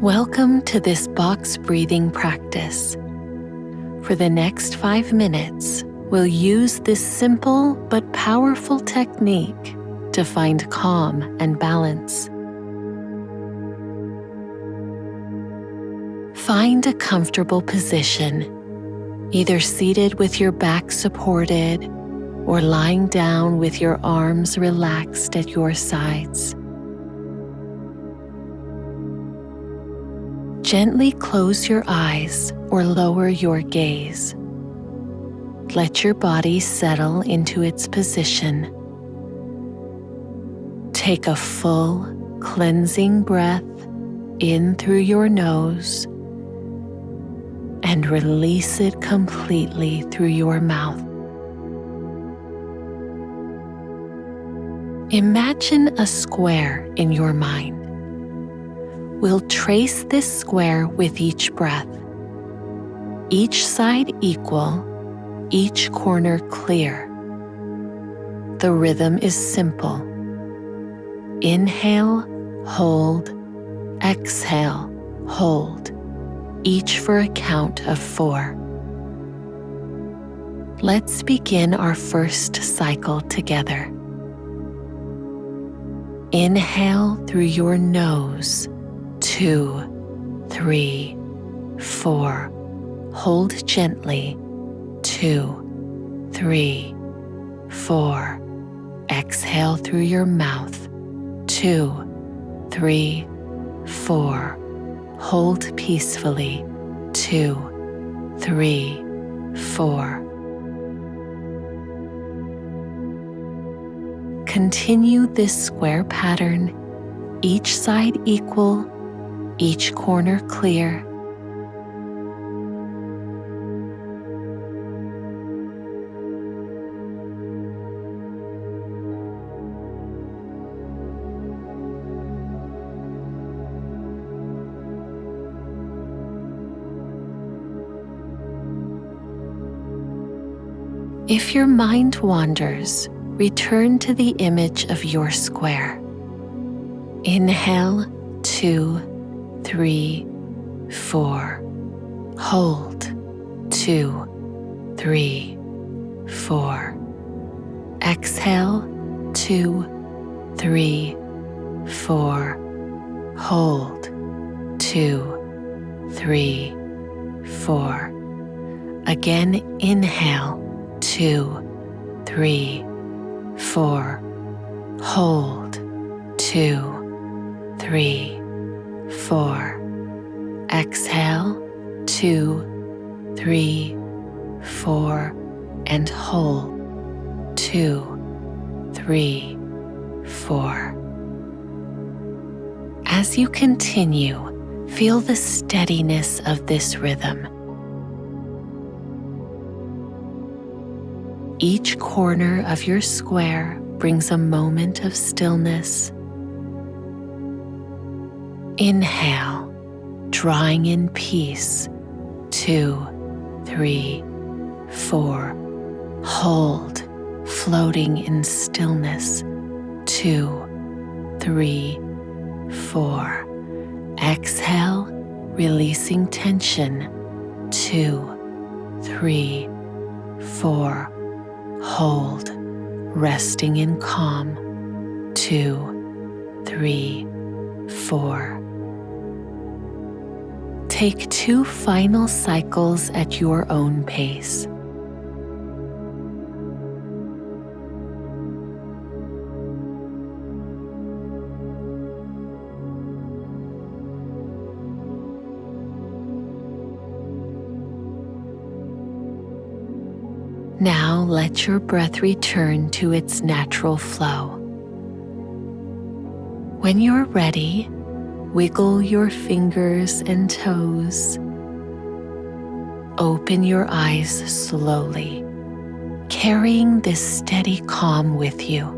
Welcome to this box breathing practice. For the next 5 minutes, we'll use this simple but powerful technique to find calm and balance. Find a comfortable position, either seated with your back supported or lying down with your arms relaxed at your sides. Gently close your eyes or lower your gaze. Let your body settle into its position. Take a full, cleansing breath in through your nose and release it completely through your mouth. Imagine a square in your mind. We'll trace this square with each breath. Each side equal, each corner clear. The rhythm is simple. Inhale, hold, exhale, hold, each for a count of 4. Let's begin our first cycle together. Inhale through your nose, 2, 3, 4. Hold gently, 2, 3, 4. Exhale through your mouth, 2, 3, 4. Hold peacefully, 2, 3, 4. Continue this square pattern, each side equal, each corner clear. If your mind wanders, return to the image of your square. Inhale, 2, 3, 4. Hold, 2, 3, 4. Exhale, 2, 3, 4. Hold, 2, 3, 4. Again, inhale, 2, 3, 4. Hold, 2, 3, 4. Exhale, 2, 3, 4, and hold, 2, 3, 4. As you continue, feel the steadiness of this rhythm. Each corner of your square brings a moment of stillness. Inhale, drawing in peace, 2, 3, 4. Hold, floating in stillness, 2, 3, 4. Exhale, releasing tension, 2, 3, 4. Hold, resting in calm, 2, 3, 4. Take 2 final cycles at your own pace. Now let your breath return to its natural flow. When you're ready, wiggle your fingers and toes. Open your eyes slowly, carrying this steady calm with you.